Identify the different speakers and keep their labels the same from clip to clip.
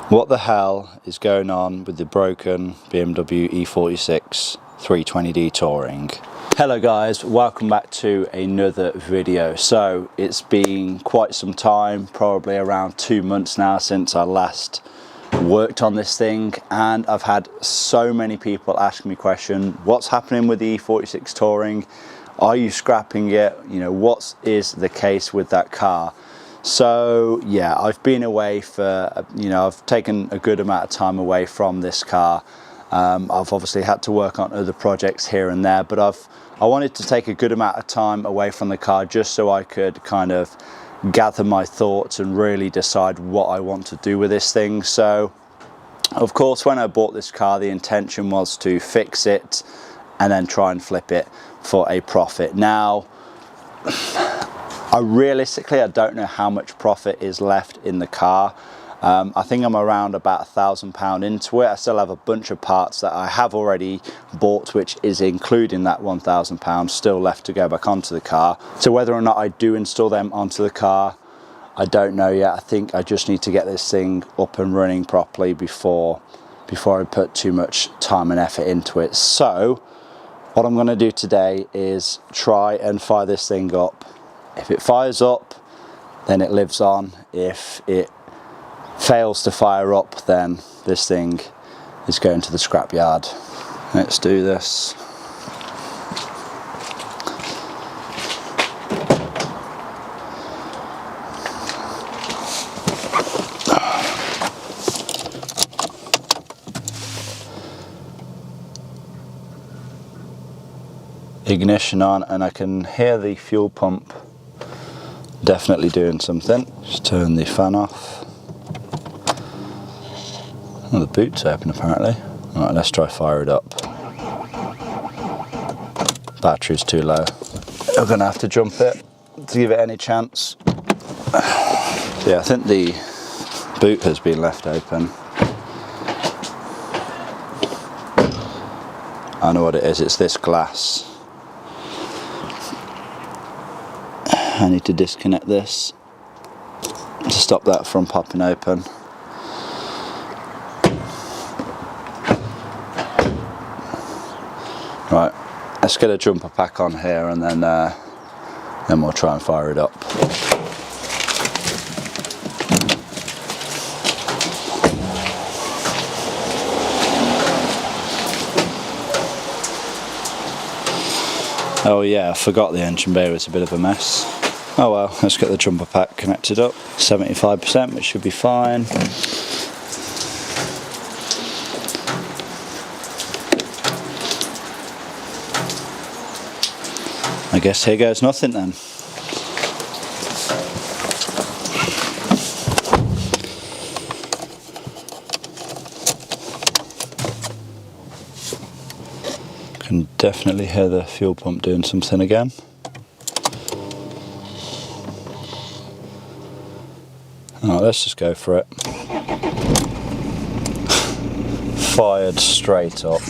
Speaker 1: What the hell is going on with the broken BMW E46 320d Touring? Hello guys, welcome back to another video. So it's been quite some time, probably around 2 months now since I last worked on this thing, and I've had so many people ask me question, what's happening with the E46 Touring? Are you scrapping it? You know, what is the case with that car? So yeah, I've been away for, I've taken a good amount of time away from this car. I've obviously had to work on other projects here and there, but I wanted to take a good amount of time away from the car just so I could kind of gather my thoughts and really decide what I want to do with this thing. So of course, when I bought this car, the intention was to fix it and then try and flip it for a profit. Now, realistically, I don't know how much profit is left in the car. I think I'm around about £1,000 into it. I still have a bunch of parts that I have already bought, which is including that £1,000 still left to go back onto the car. So whether or not I do install them onto the car, I don't know yet. I think I just need to get this thing up and running properly before I put too much time and effort into it. So what I'm going to do today is try and fire this thing up. If it fires up, then it lives on. If it fails to fire up, then this thing is going to the scrapyard. Let's do this. Ignition on, and I can hear the fuel pump definitely doing something. Just turn the fan off. Oh, the boot's open apparently. Alright, let's try fire it up. Battery's too low. We're gonna have to jump it to give it any chance. Yeah, I think the boot has been left open. I know what it is, it's this glass. I need to disconnect this to stop that from popping open. Right, let's get a jumper pack on here and then we'll try and fire it up. Oh yeah, I forgot the engine bay was a bit of a mess. Oh well, let's get the jumper pack connected up. 75%, which should be fine. I guess here goes nothing then. Can definitely hear the fuel pump doing something again. Oh, let's just go for it. Fired straight up.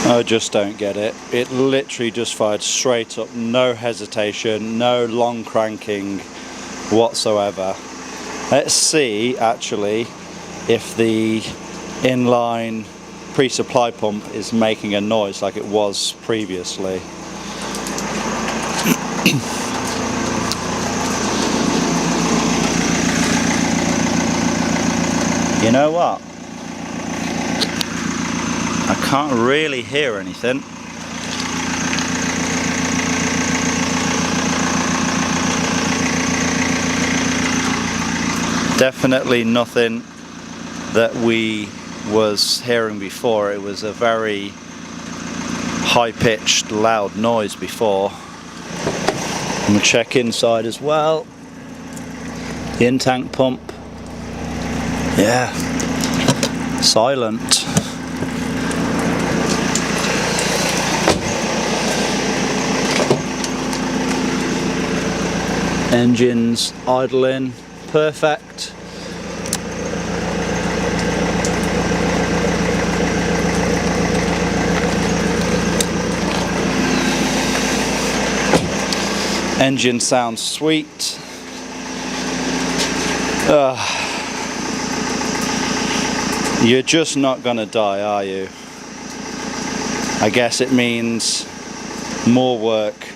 Speaker 1: I just don't get it. It literally just fired straight up, no hesitation, no long cranking whatsoever. Let's see actually if the inline pre-supply pump is making a noise like it was previously. You know what? I can't really hear anything. Definitely nothing that we was hearing before. It was a very high-pitched, loud noise before. I'm gonna check inside as well. The in-tank pump. Yeah, silent. Engines idling, perfect. Engine sounds sweet. You're just not gonna die, are you? I guess it means more work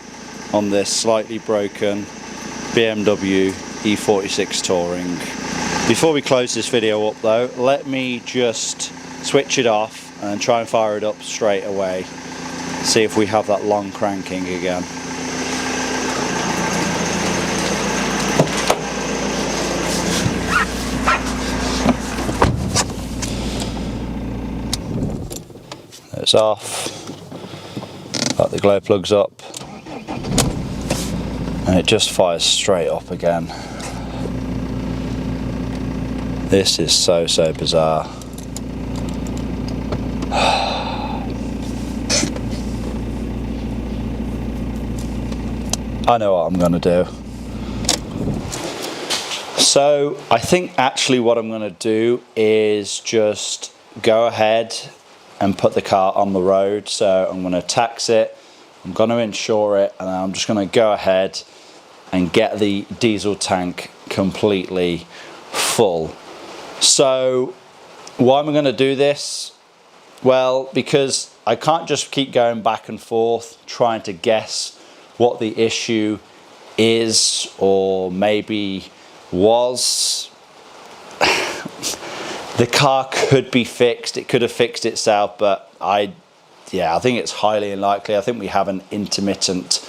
Speaker 1: on this slightly broken BMW E46 Touring. Before we close this video up though, let me just switch it off and try and fire it up straight away. See if we have that long cranking again. It's off. Got the glow plugs up. And it just fires straight up again. This is so bizarre. I know what I'm gonna do. So I think actually what I'm gonna do is just go ahead and put the car on the road. So I'm gonna tax it, I'm gonna insure it, and I'm just gonna go ahead and get the diesel tank completely full. So why am I going to do this? Well, because I can't just keep going back and forth trying to guess what the issue is or maybe was. The car could be fixed, it could have fixed itself, but I think it's highly unlikely. I think we have an intermittent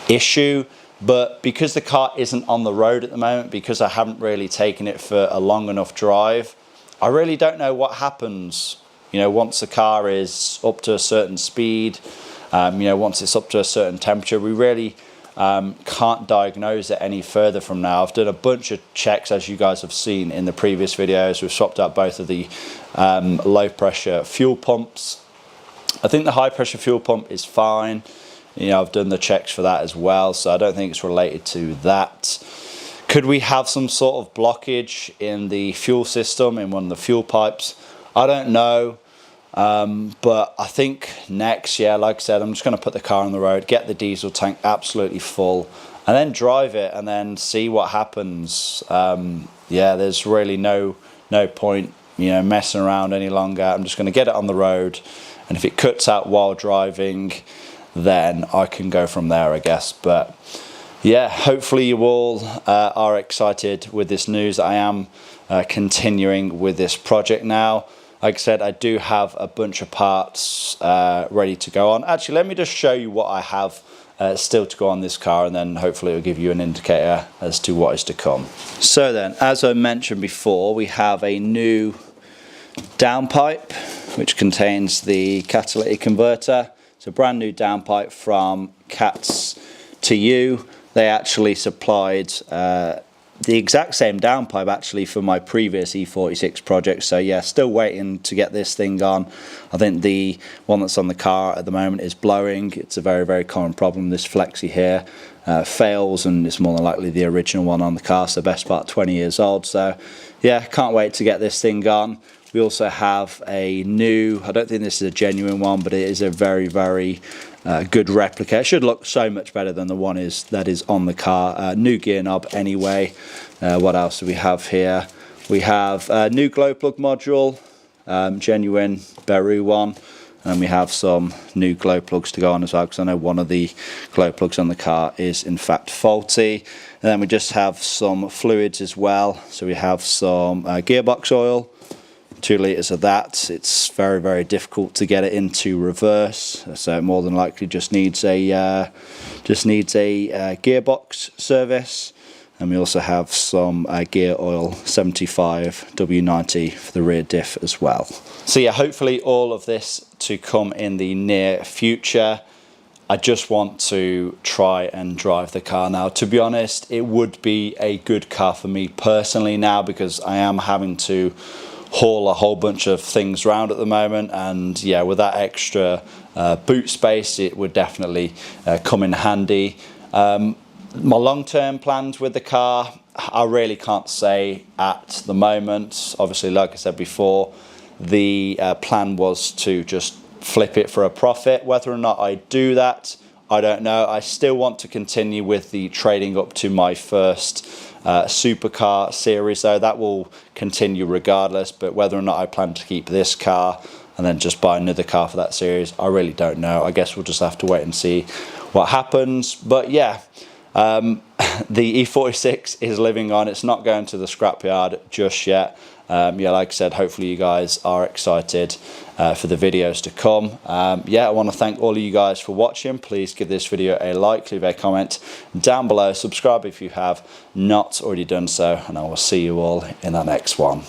Speaker 1: issue. But because the car isn't on the road at the moment, because I haven't really taken it for a long enough drive, I really don't know what happens, you know, once the car is up to a certain speed, you know, once it's up to a certain temperature. We really can't diagnose it any further from now. I've done a bunch of checks, as you guys have seen in the previous videos. We've swapped out both of the low pressure fuel pumps. I think the high pressure fuel pump is fine. You know, I've done the checks for that as well, so I don't think it's related to that. Could we have some sort of blockage in the fuel system, in one of the fuel pipes? I don't know, but I think next, like I said, I'm just going to put the car on the road, get the diesel tank absolutely full, and then drive it and then see what happens. There's really no point, you know, messing around any longer. I'm just going to get it on the road, and if it cuts out while driving, then I can go from there, I guess. But yeah, hopefully you all are excited with this news. I am continuing with this project now. Like I said, I do have a bunch of parts ready to go on. Actually, let me just show you what I have still to go on this car, and then hopefully it'll give you an indicator as to what is to come. So then, as I mentioned before, we have a new downpipe which contains the catalytic converter. It's a brand new downpipe from Cats to You. They actually supplied the exact same downpipe actually for my previous E46 project. So yeah, still waiting to get this thing on. I think the one that's on the car at the moment is blowing. It's a very common problem. This flexi here fails, and it's more than likely the original one on the car. So best part 20 years old. So yeah, can't wait to get this thing on. We also have a new, I don't think this is a genuine one, but it is a very good replica. It should look so much better than the one that is on the car. New gear knob anyway. What else do we have here? We have a new glow plug module, genuine Beru one. And we have some new glow plugs to go on as well, because I know one of the glow plugs on the car is in fact faulty. And then we just have some fluids as well. So we have some gearbox oil, 2 litres of that. It's very difficult to get it into reverse, so it more than likely just needs a gearbox service. And we also have some gear oil 75 W90 for the rear diff as well. So yeah, hopefully all of this to come in the near future. I just want to try and drive the car now. To be honest, it would be a good car for me personally now, because I am having to haul a whole bunch of things around at the moment, and yeah, with that extra boot space, it would definitely come in handy. My long-term plans with the car, I really can't say at the moment. Obviously, like I said before, the plan was to just flip it for a profit. Whether or not I do that, I don't know. I still want to continue with the trading up to my first Supercar series, though. That will continue regardless, but whether or not I plan to keep this car and then just buy another car for that series, I really don't know. I guess we'll just have to wait and see what happens. But yeah, the E46 is living on. It's not going to the scrapyard just yet. Yeah, like I said, hopefully you guys are excited for the videos to come. Yeah, I want to thank all of you guys for watching. Please give this video a like, leave a comment down below, subscribe if you have not already done so, and I will see you all in the next one.